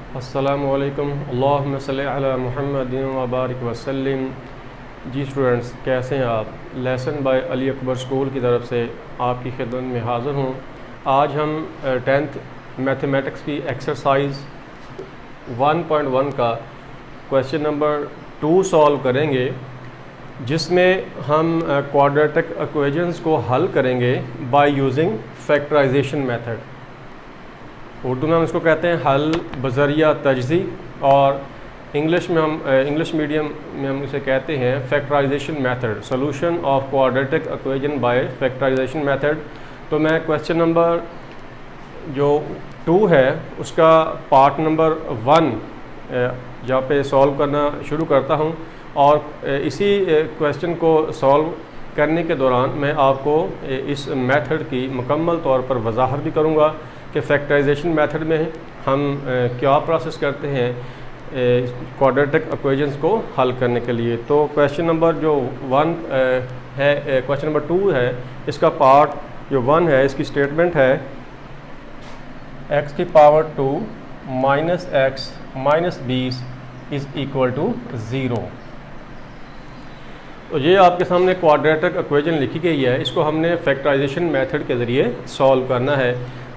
अस्सलामुअलैकुम अल्लाहुम्मा सल्लि अला मुहम्मदिन व बारिक वसल्लिम। जी स्टूडेंट्स, कैसे हैं आप? Lesson bye Ali Akbar school की तरफ से आपकी खिदमत में हाज़िर हूँ। आज हम 10th मैथमेटिक्स की एक्सरसाइज 1.1 का क्वेश्चन नंबर 2 सॉल्व करेंगे, जिसमें हम क्वाड्रेटिक इक्वेशंस को हल करेंगे by using factorisation method. Urdu में हम इसको कहते हैं हल बज़रिया तजज़ी, और इंग्लिश मीडियम में हम इसे कहते हैं factorisation method, solution of quadratic equation by factorisation method. तो मैं क्वेश्चन नंबर जो 2 है उसका पार्ट नंबर 1 यहाँ पे सॉल्व करना शुरू करता हूँ, और इसी क्वेश्चन को सॉल्व करने के दौरान मैं आपको इस मेथड की मुकम्मल तौर पर वजाहत भी करूँगा कि फैक्टराइजेशन मेथड में हम क्या प्रोसेस करते हैं क्वाड्रेटिक इक्वेशंस को हल करने के लिए। तो क्वेश्चन नंबर जो 1 है, क्वेश्चन नंबर 2 है, इसका पार्ट जो 1 है, इसकी स्टेटमेंट है x की power 2 minus x minus 20 is equal to 0। तो ये आपके सामने क्वाड्रेटिक इक्वेशन लिखी गई है, इसको हमने फैक्टराइजेशन मेथड के ज़रिए सॉल्व करना है।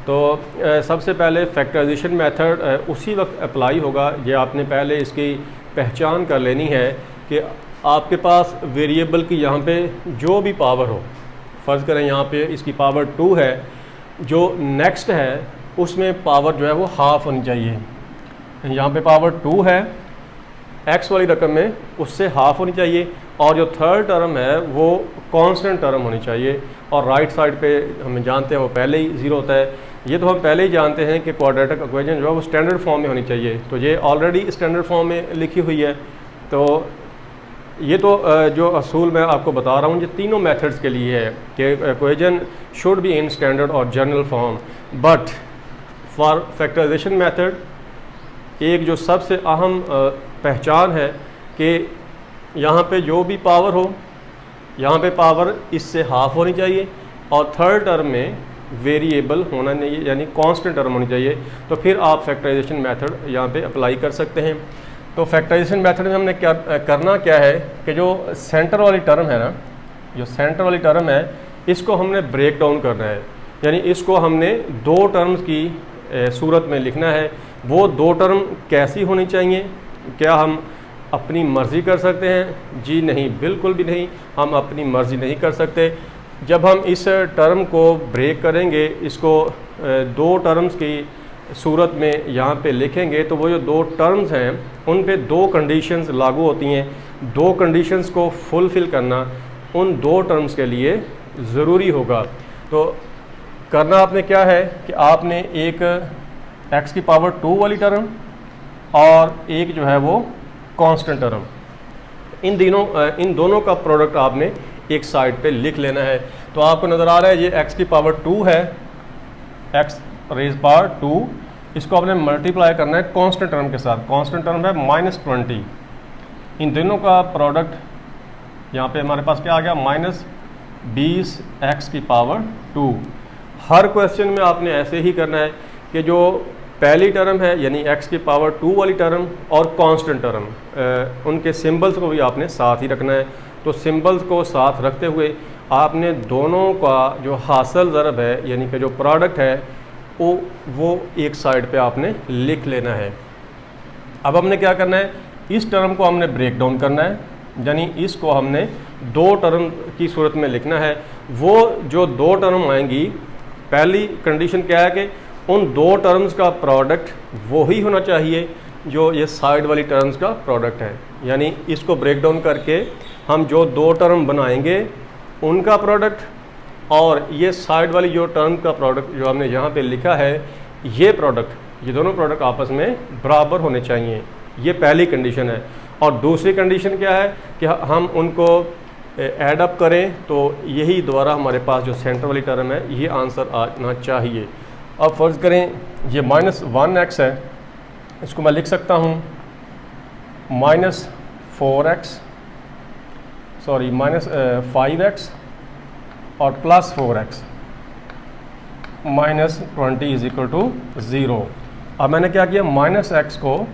तो सबसे पहले फैक्टराइजेशन मेथड उसी वक्त अप्लाई होगा, ये आपने पहले इसकी पहचान कर लेनी है कि आपके पास वेरिएबल की यहाँ पे जो भी पावर हो, फ़र्ज़ करें यहाँ पे इसकी पावर 2 है, जो नेक्स्ट है उसमें पावर जो है वो हाफ़ होनी चाहिए। यहाँ पे पावर 2 है, एक्स वाली रकम में उससे हाफ़ होनी चाहिए, और जो थर्ड टर्म है वो कांस्टेंट टर्म होनी चाहिए, और राइट साइड पे हम जानते हैं वो पहले ही 0 होता है। ये तो हम पहले ही जानते हैं कि क्वाड्रेटिक इक्वेशन जो है वो स्टैंडर्ड फॉर्म में होनी चाहिए, तो ये ऑलरेडी स्टैंडर्ड फॉर्म में लिखी हुई है। तो ये तो जो असूल मैं आपको बता रहा हूँ ये तीनों मेथड्स के लिए है कि equation should be in standard और general form. But for factorization method एक जो सबसे अहम पहचान है कि यहाँ पे जो भी पावर हो, यहाँ पे पावर इससे हाफ होनी चाहिए, और थर्ड टर्म में वेरिएबल होना नहीं, यानी कांस्टेंट टर्म होनी चाहिए। तो फिर आप फैक्टराइजेशन मेथड यहाँ पे अप्लाई कर सकते हैं। तो फैक्टराइजेशन मेथड में हमने क्या करना है कि जो सेंटर वाली टर्म है ना, जो सेंटर वाली टर्म है, इसको हमने ब्रेक डाउन करना है, यानी इसको हमने 2 टर्म्स की सूरत में लिखना है। वो 2 टर्म कैसी होनी चाहिए? क्या हम अपनी मर्ज़ी कर सकते हैं? जी नहीं, बिल्कुल भी नहीं, हम अपनी मर्ज़ी नहीं कर सकते। जब हम इस टर्म को ब्रेक करेंगे, इसको 2 टर्म्स की सूरत में यहाँ पे लिखेंगे, तो वो जो 2 टर्म्स हैं उन पे 2 कंडीशंस लागू होती हैं। 2 कंडीशंस को फुलफ़िल करना उन 2 टर्म्स के लिए ज़रूरी होगा। तो करना आपने क्या है कि आपने एक x की पावर 2 वाली टर्म और एक जो है वो कांस्टेंट टर्म, इन दोनों का प्रोडक्ट आपने एक साइड पे लिख लेना है। तो आपको नज़र आ रहा है ये x की पावर 2 है, x रेज पावर 2, इसको आपने मल्टीप्लाई करना है कांस्टेंट टर्म के साथ। कांस्टेंट टर्म है -20। इन दोनों का प्रोडक्ट यहाँ पे हमारे पास क्या आ गया, -20 x की पावर 2। हर क्वेश्चन में आपने ऐसे ही करना है कि जो पहली टर्म है यानी x की पावर 2 वाली टर्म और कांस्टेंट टर्म, उनके सिंबल्स को भी आपने साथ ही रखना है। तो सिंबल्स को साथ रखते हुए आपने दोनों का जो हासिल ज़रब है, यानी कि जो प्रोडक्ट है, वो एक साइड पे आपने लिख लेना है। अब हमने क्या करना है, इस टर्म को हमने ब्रेक डाउन करना है, यानी इसको हमने 2 टर्म की सूरत में लिखना है। वो जो 2 टर्म आएंगी, पहली कंडीशन क्या है कि उन 2 टर्म्स का प्रोडक्ट वो ही होना चाहिए जो ये साइड वाली टर्म्स का प्रोडक्ट है। यानी इसको ब्रेक डाउन करके हम जो 2 टर्म बनाएंगे उनका प्रोडक्ट और ये साइड वाली जो टर्म का प्रोडक्ट जो हमने यहाँ पे लिखा है, ये प्रोडक्ट, ये दोनों प्रोडक्ट आपस में बराबर होने चाहिए। ये पहली कंडीशन है। और दूसरी कंडीशन क्या है कि हम उनको ऐड अप करें, तो यही दोबारा हमारे पास जो सेंटर वाली टर्म है ये आंसर आना चाहिए। अब फ़र्ज़ करें ये -1x है, इसको मैं लिख सकता हूँ -5x और +4x -20 इज़ इक्वल टू 0। अब मैंने क्या किया, -x को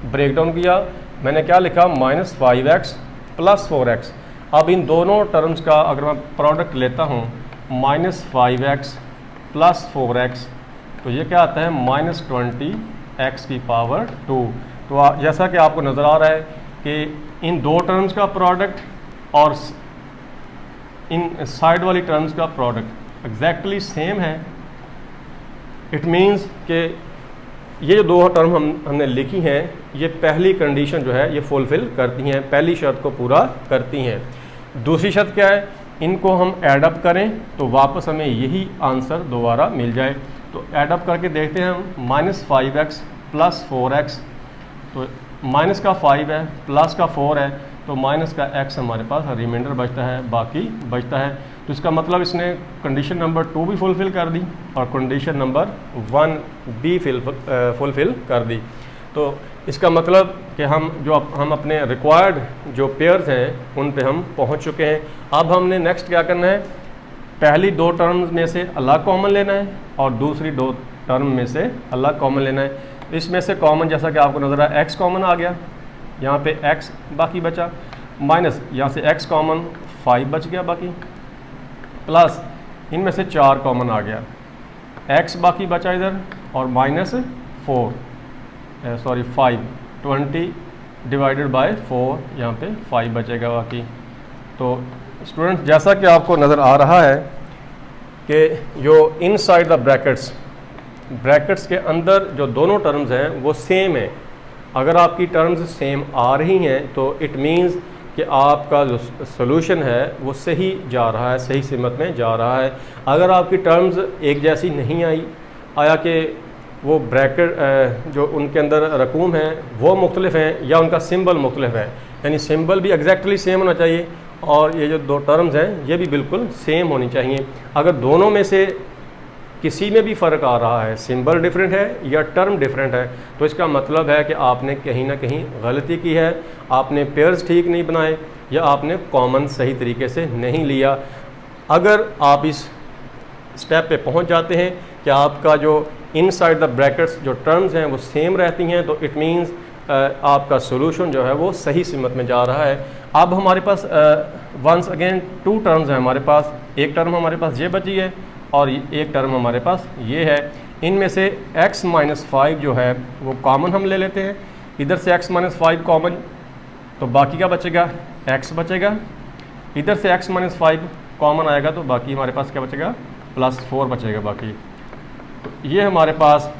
ब्रेक डाउन किया, मैंने क्या लिखा, -5x + 4x। अब इन दोनों टर्म्स का अगर मैं प्रोडक्ट लेता हूँ, -5x + 4x, तो ये क्या आता है, -20x⁻²। तो जैसा कि आपको नज़र आ रहा है कि इन दो टर्म्स का प्रोडक्ट और इन साइड वाली टर्म्स का प्रोडक्ट एग्जैक्टली सेम है। इट मीन्स कि ये जो दो टर्म हमने लिखी हैं, ये पहली कंडीशन जो है ये फुलफ़िल करती हैं, पहली शर्त को पूरा करती हैं। दूसरी शर्त क्या है, इनको हम एडअप करें तो वापस हमें यही आंसर दोबारा मिल जाए। तो एडअप करके देखते हैं हम, -5x + 4x, तो माइनस का 5 है, प्लस का 4 है, तो माइनस का x हमारे पास रिमाइंडर बचता है, बाकी बचता है। तो इसका मतलब इसने कंडीशन नंबर 2 भी फुलफ़िल कर दी और कंडीशन नंबर 1 भी फुलफ़िल कर दी। तो इसका मतलब कि हम अपने रिक्वायर्ड जो पेयर्स हैं उन पे हम पहुंच चुके हैं। अब हमने नेक्स्ट क्या करना है, पहली दो टर्म्स में से अलग कॉमन लेना है और दूसरी दो टर्म में से अलग कॉमन लेना है। इसमें से कॉमन, जैसा कि आपको नज़र आया, x कॉमन आ गया, यहाँ पे x बाकी बचा, माइनस यहाँ से x कॉमन 5 बच गया बाकी, प्लस इनमें से 4 कॉमन आ गया, x बाकी बचा इधर, और -4 5, 20 / 4, यहाँ पे 5 बचेगा बाकी। तो स्टूडेंट्स, जैसा कि आपको नज़र आ रहा है कि जो इनसाइड द ब्रैकेट्स के अंदर जो दोनों टर्म्स हैं वो सेम है। अगर आपकी टर्म्स सेम आ रही हैं तो इट मीन्स कि आपका जो सोल्यूशन है वो सही जा रहा है, सही सिमत में जा रहा है। अगर आपकी टर्म्स एक जैसी नहीं आया कि वो ब्रैकेट जो उनके अंदर रकूम हैं वो मुख्तलिफ हैं या उनका सिंबल मुख्तलिफ है, यानी सिंबल भी एग्जैक्टली सेम होना चाहिए और ये जो दो टर्म्स हैं ये भी बिल्कुल सेम होनी चाहिए। अगर दोनों में से किसी में भी फ़र्क आ रहा है, सिंबल डिफरेंट है या टर्म डिफरेंट है, तो इसका मतलब है कि आपने कहीं ना कहीं गलती की है, आपने पेयर्स ठीक नहीं बनाए या आपने कॉमन सही तरीके से नहीं लिया। अगर आप इस स्टेप पे पहुंच जाते हैं कि आपका जो इनसाइड द ब्रैकेट्स जो टर्म्स हैं वो सेम रहती हैं, तो इट मीन्स आपका सोल्यूशन जो है वो सही सिमत में जा रहा है। अब हमारे पास वंस अगेन 2 टर्म्स हैं हमारे पास, एक टर्म हमारे पास ये बची है और एक टर्म हमारे पास ये है। इनमें से x - 5 जो है वो कॉमन हम ले लेते हैं, इधर से x - 5 कॉमन, तो बाकी क्या बचेगा, x बचेगा। इधर से x - 5 कॉमन आएगा तो बाकी हमारे पास क्या बचेगा, +4 बचेगा बाकी। तो ये हमारे पास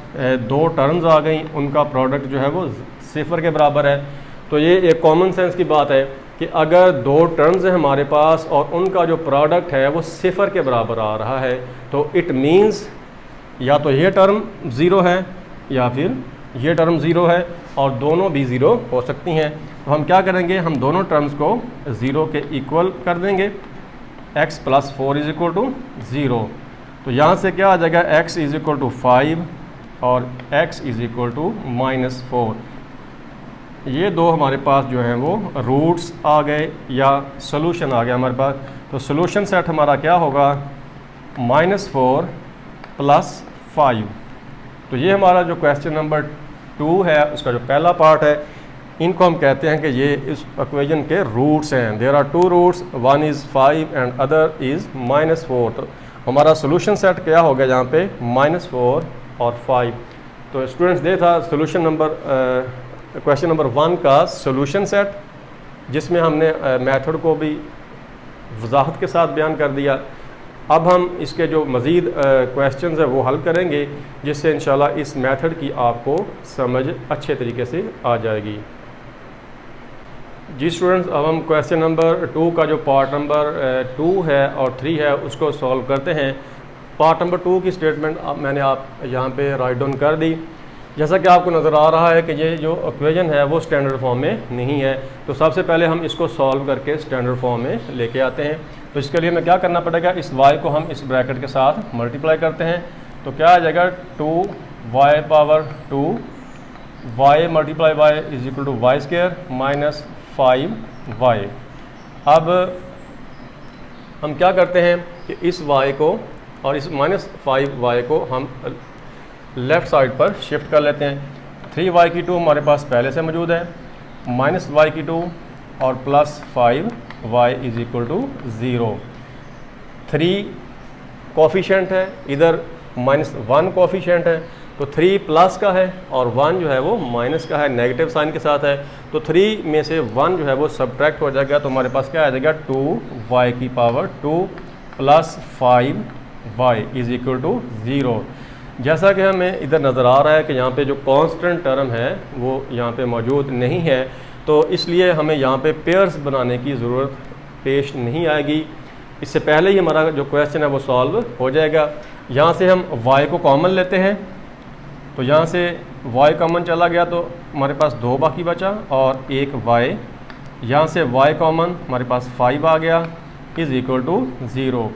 2 टर्म्स आ गई, उनका प्रोडक्ट जो है वो 0 के बराबर है। तो ये एक कॉमन सेंस की बात है कि अगर 2 टर्म्स हैं हमारे पास और उनका जो प्रोडक्ट है वो 0 के बराबर आ रहा है, तो इट मीन्स या तो ये टर्म 0 है या फिर ये टर्म 0 है, और दोनों भी 0 हो सकती हैं। तो हम क्या करेंगे, हम दोनों टर्म्स को 0 के इक्वल कर देंगे, x + 4 = 0। तो यहाँ से क्या आ जाएगा, x = 5 और x = -4। ये दो हमारे पास जो हैं वो रूट्स आ गए या सोल्यूशन आ गया हमारे पास। तो सोल्यूशन सेट हमारा क्या होगा, -4 + 5। तो ये हमारा जो क्वेश्चन नंबर 2 है उसका जो पहला पार्ट है, इनको हम कहते हैं कि ये इस इक्वेशन के रूट्स हैं। There are 2 roots, one is 5 and other is -4। तो हमारा सोल्यूशन सेट क्या हो गया यहाँ पे, -4 और 5। तो स्टूडेंट्स, ये था सोल्यूशन नंबर क्वेश्चन नंबर 1 का सोल्यूशन सेट, जिसमें हमने मेथड को भी वजाहत के साथ बयान कर दिया। अब हम इसके जो मज़ीद क्वेश्चंस हैं वो हल करेंगे, जिससे इंशाल्लाह इस मेथड की आपको समझ अच्छे तरीके से आ जाएगी। जी स्टूडेंट्स, अब हम क्वेश्चन नंबर 2 का जो पार्ट नंबर 2 है और 3 है उसको सॉल्व करते हैं। पार्ट नंबर 2 की स्टेटमेंट अब मैंने आप यहाँ पे राइट डाउन कर दी। जैसा कि आपको नज़र आ रहा है कि ये जो इक्वेशन है वो स्टैंडर्ड फॉर्म में नहीं है, तो सबसे पहले हम इसको सॉल्व करके स्टैंडर्ड फॉर्म में लेके आते हैं। तो इसके लिए हमें क्या करना पड़ेगा, इस y को हम इस ब्रैकेट के साथ मल्टीप्लाई करते हैं। तो क्या आ जाएगा, 2y⁻2 y × y = y² - 5y। अब हम क्या करते हैं कि इस y को और इस -5y को हम लेफ़्ट साइड पर शिफ्ट कर लेते हैं। 3y की 2 हमारे पास पहले से मौजूद है, माइनस y की 2 और plus 5y is equal to 0। 3 coefficient है, इधर -1 कोफिशेंट है, तो 3 प्लस का है और 1 जो है वो माइनस का है, नेगेटिव साइन के साथ है। तो 3 में से 1 जो है वो सब्ट्रैक्ट हो जाएगा, तो हमारे पास क्या आ जाएगा 2y की power 2 plus 5y is equal to 0। जैसा कि हमें इधर नज़र आ रहा है कि यहाँ पे जो कांस्टेंट टर्म है वो यहाँ पे मौजूद नहीं है, तो इसलिए हमें यहाँ पे पेयर्स बनाने की ज़रूरत पेश नहीं आएगी। इससे पहले ही हमारा जो क्वेश्चन है वो सॉल्व हो जाएगा। यहाँ से हम y को कॉमन लेते हैं, तो यहाँ से y कॉमन चला गया तो हमारे पास 2 बाकी बचा और एक y, यहाँ से y कॉमन हमारे पास 5 आ गया इज़ इक्वल टू 0।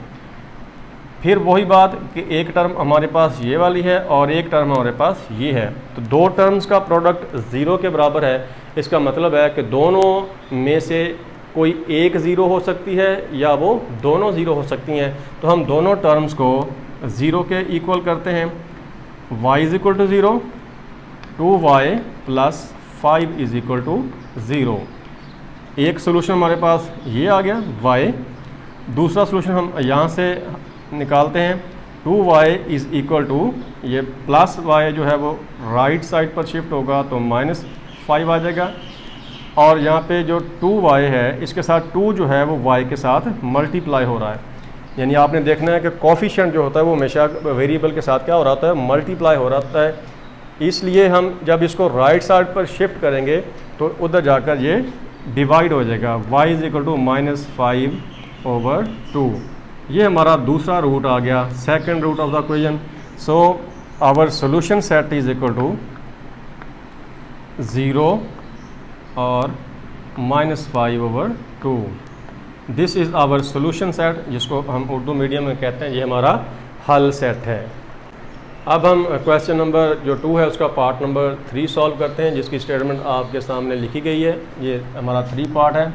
फिर वही बात कि एक टर्म हमारे पास ये वाली है और एक टर्म हमारे पास ये है, तो 2 टर्म्स का प्रोडक्ट 0 के बराबर है। इसका मतलब है कि दोनों में से कोई एक 0 हो सकती है या वो दोनों 0 हो सकती हैं। तो हम दोनों टर्म्स को 0 के इक्वल करते हैं। y is equal to 0, 2y plus 5 is equal to 0। एक सोल्यूशन हमारे पास ये आ गया y। दूसरा सोल्यूशन हम यहाँ से निकालते हैं, 2y इज़ इक्वल टू, ये प्लस y जो है वो राइट साइड पर शिफ्ट होगा तो -5 आ जाएगा, और यहाँ पे जो 2y है इसके साथ 2 जो है वो y के साथ मल्टीप्लाई हो रहा है। यानी आपने देखना है कि कोफिशिएंट जो होता है वो हमेशा वेरिएबल के साथ क्या हो रहा है, मल्टीप्लाई हो रहा है। इसलिए हम जब इसको राइट साइड पर शिफ्ट करेंगे तो उधर जाकर ये डिवाइड हो जाएगा, y इज़ इक्वल टू -5/2। ये हमारा दूसरा रूट आ गया, second root of the equation. So our solution set is equal to 0 और -5/2। This is our solution set, जिसको हम उर्दू मीडियम में कहते हैं, ये हमारा हल सेट है। अब हम क्वेश्चन नंबर जो 2 है उसका पार्ट नंबर 3 सॉल्व करते हैं, जिसकी स्टेटमेंट आपके सामने लिखी गई है। ये हमारा 3 पार्ट है।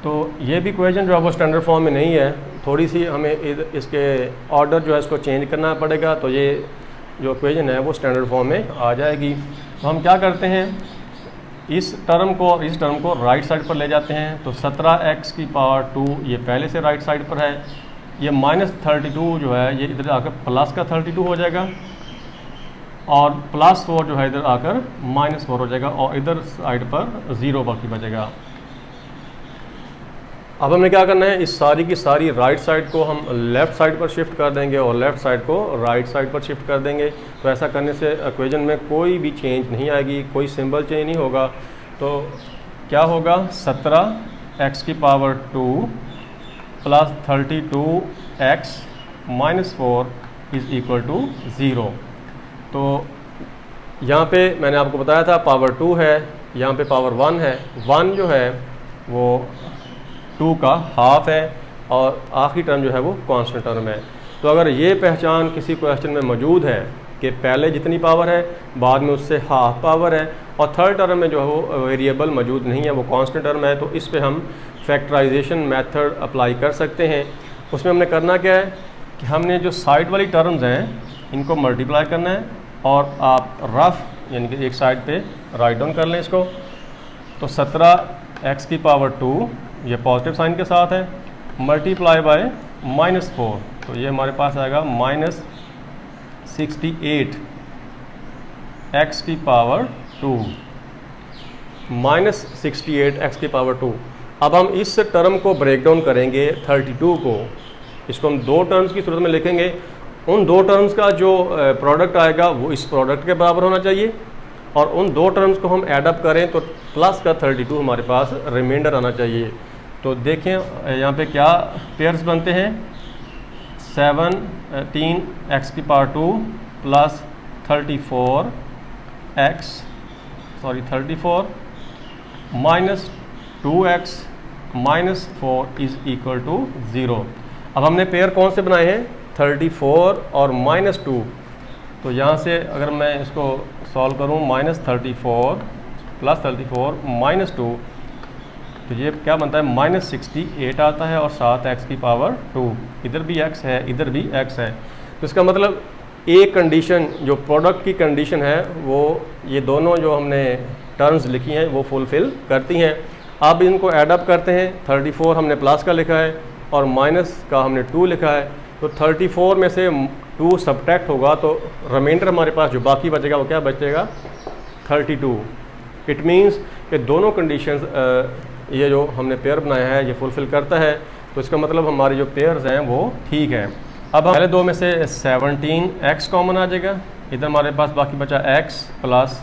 तो ये भी क्वेश्चन जो है वो स्टैंडर्ड फॉर्म में नहीं है, थोड़ी सी हमें इसके ऑर्डर जो है इसको चेंज करना पड़ेगा, तो ये जो क्वेश्चन है वो स्टैंडर्ड फॉर्म में आ जाएगी। तो हम क्या करते हैं, इस टर्म को राइट साइड पर ले जाते हैं। तो 17x की पावर 2 ये पहले से राइट साइड पर है, ये -32 जो है ये इधर आकर प्लस का 32 हो जाएगा, और +4 जो है इधर आकर -4 हो जाएगा, और इधर साइड पर 0 बाकी बचेगा। अब हमें क्या करना है, इस सारी की सारी राइट साइड को हम लेफ़्ट साइड पर शिफ्ट कर देंगे और लेफ़्ट साइड को राइट साइड पर शिफ्ट कर देंगे। तो ऐसा करने से इक्वेशन में कोई भी चेंज नहीं आएगी, कोई सिंबल चेंज नहीं होगा। तो क्या होगा, 17x की power 2 plus 32x -4 is equal to 0। तो यहाँ पे मैंने आपको बताया था पावर 2 है, यहाँ पे पावर 1 है। 1 जो है वो 2 का हाफ है और आखिरी टर्म जो है वो कांस्टेंट टर्म है। तो अगर ये पहचान किसी क्वेश्चन में मौजूद है कि पहले जितनी पावर है बाद में उससे हाफ पावर है, और थर्ड टर्म में जो है वो वेरिएबल मौजूद नहीं है, वो कांस्टेंट टर्म है, तो इस पे हम फैक्टराइजेशन मेथड अप्लाई कर सकते हैं। उसमें हमने करना क्या है कि हमने जो साइड वाली टर्म्स हैं इनको मल्टीप्लाई करना है, और आप रफ यानी कि एक साइड पे राइट डाउन कर लें इसको। तो 17x की पावर 2 ये पॉजिटिव साइन के साथ है, मल्टीप्लाई बाय -4, तो ये हमारे पास आएगा -68 x की पावर 2, -68 x की पावर 2। अब हम इस टर्म को ब्रेक डाउन करेंगे 32 को, इसको हम 2 टर्म्स की सूरत में लिखेंगे। उन 2 टर्म्स का जो प्रोडक्ट आएगा वो इस प्रोडक्ट के बराबर होना चाहिए, और उन 2 टर्म्स को हम ऐड अप करें तो प्लस का 32 हमारे पास रिमाइंडर आना चाहिए। तो देखें यहाँ पे क्या पेयर्स बनते हैं, 17x की power 2 plus 34 -2x -4 is equal to 0। अब हमने पेयर कौन से बनाए हैं, 34 और -2। तो यहाँ से अगर मैं इसको सॉल्व करूँ, -34 प्लस 34 -2, तो ये क्या बनता है, -68 आता है, और साथ x की पावर 2, इधर भी x है इधर भी x है। तो इसका मतलब ए कंडीशन जो प्रोडक्ट की कंडीशन है वो ये दोनों जो हमने टर्म्स लिखी हैं वो फुलफ़िल करती हैं। अब इनको ऐडअप करते हैं। 34 हमने प्लस का लिखा है और माइनस का हमने 2 लिखा है, तो 34 में से 2 सब्ट्रैक्ट होगा तो रिमाइंडर हमारे पास जो बाकी बचेगा वो क्या बचेगा, 32। इट मीन्स कि दोनों कंडीशंस ये जो हमने पेयर बनाया है ये फुलफ़िल करता है, तो इसका मतलब हमारे जो पेयर्स हैं वो ठीक है। अब पहले दो में से 17x कॉमन आ जाएगा, इधर हमारे पास बाकी बचा x प्लस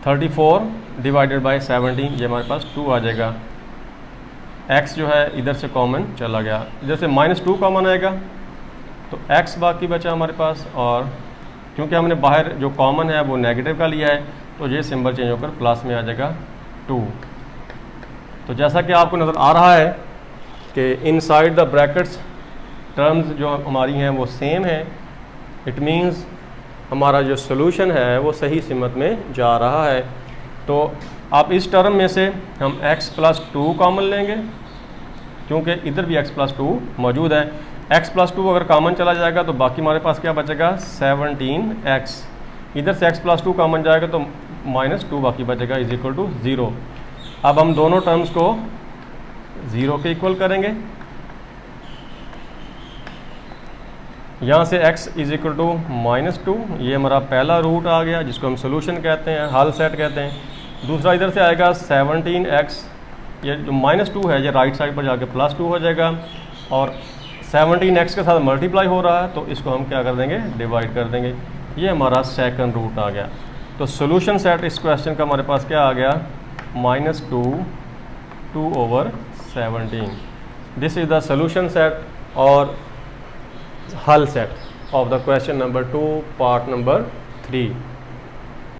34 डिवाइडेड बाय 17, ये हमारे पास 2 आ जाएगा। x जो है इधर से कॉमन चला गया, इधर से -2 कॉमन आएगा तो x बाकी बचा हमारे पास, और क्योंकि हमने बाहर जो कॉमन है वो नेगेटिव का लिया है तो ये सिंबल चेंज होकर प्लस में आ जाएगा 2। तो जैसा कि आपको नज़र आ रहा है कि इनसाइड द ब्रैकेट्स टर्म्स जो हमारी हैं वो सेम है। इट मींस हमारा जो सोल्यूशन है वो सही सिमत में जा रहा है। तो आप इस टर्म में से हम x प्लस 2 कॉमन लेंगे क्योंकि इधर भी x प्लस 2 मौजूद है। x प्लस 2 अगर कॉमन चला जाएगा तो बाकी हमारे पास क्या बचेगा, 17x। इधर से x प्लस 2 कॉमन जाएगा तो -2 बाकी बचेगा इज इक्वल टू 0। अब हम दोनों टर्म्स को 0 के इक्वल करेंगे। यहाँ से x इज इक्वल टू -2, ये हमारा पहला रूट आ गया जिसको हम सोल्यूशन कहते हैं, हल सेट कहते हैं। दूसरा इधर से आएगा 17x, ये जो -2 है ये राइट साइड पर जाके +2 हो जाएगा और 17x के साथ मल्टीप्लाई हो रहा है तो इसको हम क्या कर देंगे, डिवाइड कर देंगे। ये हमारा सेकंड रूट आ गया। तो सोल्यूशन सेट इस क्वेश्चन का हमारे पास क्या आ गया, -2/17। This is the solution set और हल set of the question number 2 part number 3।